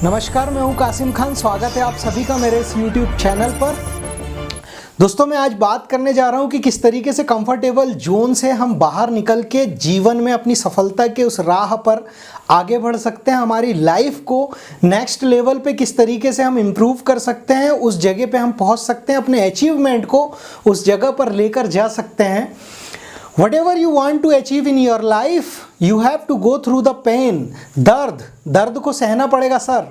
नमस्कार, मैं हूं कासिम खान। स्वागत है आप सभी का मेरे इस YouTube चैनल पर। दोस्तों, मैं आज बात करने जा रहा हूं कि किस तरीके से कंफर्टेबल जोन से हम बाहर निकल के जीवन में अपनी सफलता के उस राह पर आगे बढ़ सकते हैं। हमारी लाइफ को नेक्स्ट लेवल पे किस तरीके से हम इम्प्रूव कर सकते हैं, उस जगह पे हम पहुंच सकते हैं, अपने अचीवमेंट को उस जगह पर लेकर जा सकते हैं। Whatever you want to achieve in your life, you have to go through the pain. दर्द को सहना पड़ेगा सर,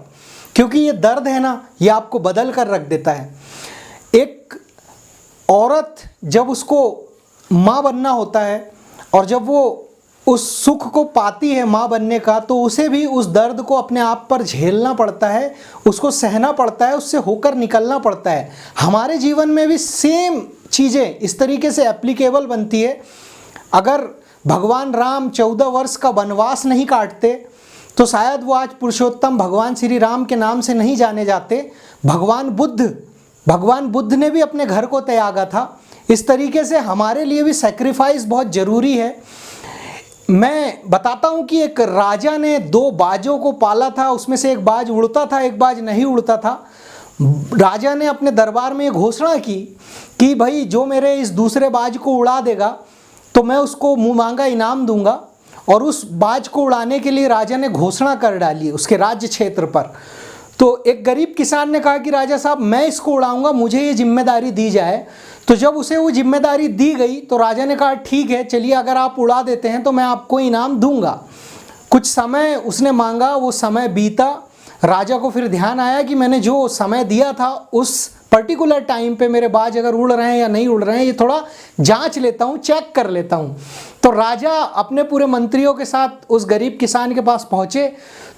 क्योंकि ये दर्द है ना, ये आपको बदल कर रख देता है। एक औरत जब उसको माँ बनना होता है और जब वो उस सुख को पाती है माँ बनने का, तो उसे भी उस दर्द को अपने आप पर झेलना पड़ता है, उसको सहना पड़ता है, उससे होकर निकलना पड़ता है। हमारे जीवन में भी सेम चीज़ें इस तरीके से एप्लीकेबल बनती है। अगर भगवान राम 14 वर्ष का वनवास नहीं काटते तो शायद वो आज पुरुषोत्तम भगवान श्री राम के नाम से नहीं जाने जाते। भगवान बुद्ध ने भी अपने घर को त्यागा था। इस तरीके से हमारे लिए भी सैक्रिफाइस बहुत ज़रूरी है। मैं बताता हूँ कि एक राजा ने 2 बाजों को पाला था, उसमें से एक बाज उड़ता था, एक बाज नहीं उड़ता था। राजा ने अपने दरबार में ये घोषणा की कि भाई जो मेरे इस दूसरे बाज को उड़ा देगा तो मैं उसको मुँह मांगा इनाम दूंगा। और उस बाज को उड़ाने के लिए राजा ने घोषणा कर डाली उसके राज्य क्षेत्र पर। तो एक गरीब किसान ने कहा कि राजा साहब, मैं इसको उड़ाऊंगा, मुझे ये जिम्मेदारी दी जाए। तो जब उसे वो जिम्मेदारी दी गई तो राजा ने कहा ठीक है, चलिए अगर आप उड़ा देते हैं तो मैं आपको इनाम दूंगा। कुछ समय उसने मांगा, वो समय बीता। राजा को फिर ध्यान आया कि मैंने जो समय दिया था उस पर्टिकुलर टाइम पे मेरे बाज अगर उड़ रहे हैं या नहीं उड़ रहे हैं, ये थोड़ा जांच लेता हूँ, चेक कर लेता हूँ। तो राजा अपने पूरे मंत्रियों के साथ उस गरीब किसान के पास पहुँचे।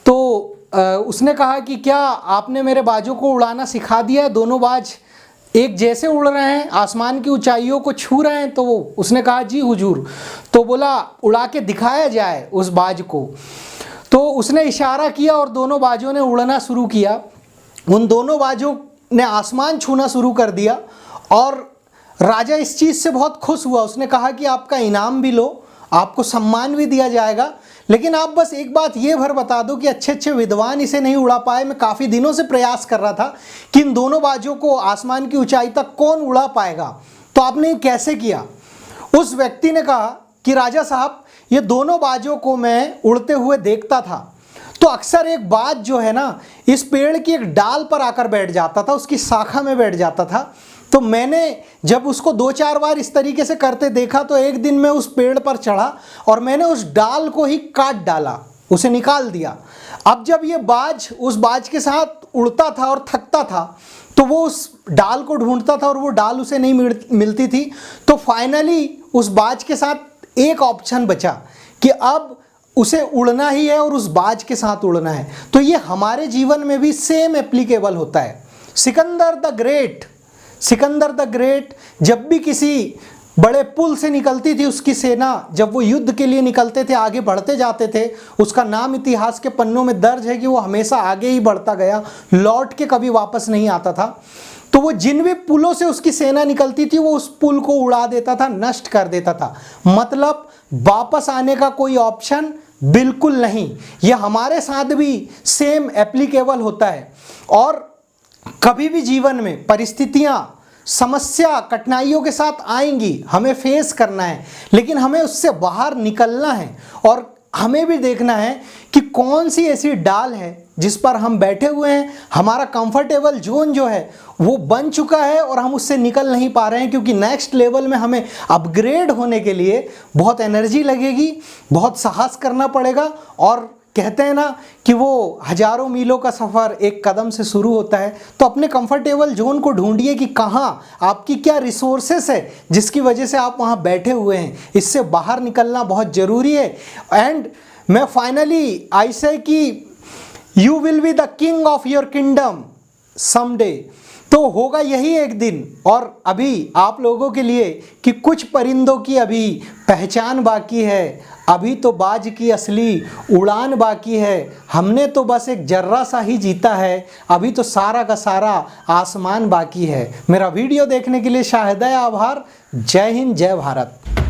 तो उसने कहा कि क्या आपने मेरे बाजों को उड़ाना सिखा दिया है? दोनों बाज एक जैसे उड़ रहे हैं, आसमान की ऊंचाइयों को छू रहे हैं। तो उसने कहा जी हुजूर। तो बोला उड़ा के दिखाया जाए उस बाज को। तो उसने इशारा किया और दोनों बाजों ने उड़ना शुरू किया। उन दोनों बाजों ने आसमान छूना शुरू कर दिया और राजा इस चीज़ से बहुत खुश हुआ। उसने कहा कि आपका इनाम भी लो, आपको सम्मान भी दिया जाएगा, लेकिन आप बस एक बात ये भर बता दो कि अच्छे विद्वान इसे नहीं उड़ा पाए। मैं काफ़ी दिनों से प्रयास कर रहा था कि इन दोनों बाजों को आसमान की ऊंचाई तक कौन उड़ा पाएगा, तो आपने ये कैसे किया? उस व्यक्ति ने कहा कि राजा साहब, ये दोनों बाजों को मैं उड़ते हुए देखता था, तो अक्सर एक बाज जो है ना, इस पेड़ की एक डाल पर आकर बैठ जाता था, उसकी शाखा में बैठ जाता था। तो मैंने जब उसको 2-4 बार इस तरीके से करते देखा तो एक दिन मैं उस पेड़ पर चढ़ा और मैंने उस डाल को ही काट डाला, उसे निकाल दिया। अब जब ये बाज उस बाज के साथ उड़ता था और थकता था तो वो उस डाल को ढूंढता था और वो डाल उसे नहीं मिलती थी। तो फाइनली उस बाज के साथ एक ऑप्शन बचा कि अब उसे उड़ना ही है और उस बाज के साथ उड़ना है। तो ये हमारे जीवन में भी सेम एप्लीकेबल होता है। सिकंदर द ग्रेट जब भी किसी बड़े पुल से निकलती थी उसकी सेना, जब वो युद्ध के लिए निकलते थे, आगे बढ़ते जाते थे, उसका नाम इतिहास के पन्नों में दर्ज है कि वो हमेशा आगे ही बढ़ता गया, लौट के कभी वापस नहीं आता था। तो वो जिन भी पुलों से उसकी सेना निकलती थी वो उस पुल को उड़ा देता था, नष्ट कर देता था। मतलब वापस आने का कोई ऑप्शन बिल्कुल नहीं। यह हमारे साथ भी सेम एप्लीकेबल होता है। और कभी भी जीवन में परिस्थितियां, समस्या, कठिनाइयों के साथ आएंगी, हमें फेस करना है, लेकिन हमें उससे बाहर निकलना है। और हमें भी देखना है कि कौन सी ऐसी डाल है जिस पर हम बैठे हुए हैं, हमारा कंफर्टेबल जोन जो है वो बन चुका है और हम उससे निकल नहीं पा रहे हैं, क्योंकि नेक्स्ट लेवल में हमें अपग्रेड होने के लिए बहुत एनर्जी लगेगी, बहुत साहस करना पड़ेगा। और कहते हैं ना कि वो हजारों मीलों का सफ़र एक कदम से शुरू होता है। तो अपने कंफर्टेबल जोन को ढूंढिए कि कहाँ आपकी क्या रिसोर्सेस है जिसकी वजह से आप वहाँ बैठे हुए हैं। इससे बाहर निकलना बहुत ज़रूरी है। एंड मैं फाइनली आई से कि you will be the king of your kingdom someday. तो होगा यही एक दिन। और अभी आप लोगों के लिए कि कुछ परिंदों की अभी पहचान बाकी है, अभी तो बाज की असली उड़ान बाकी है। हमने तो बस एक जर्रा सा ही जीता है, अभी तो सारा का सारा आसमान बाकी है। मेरा वीडियो देखने के लिए शायद आभार। जय हिंद, जय भारत।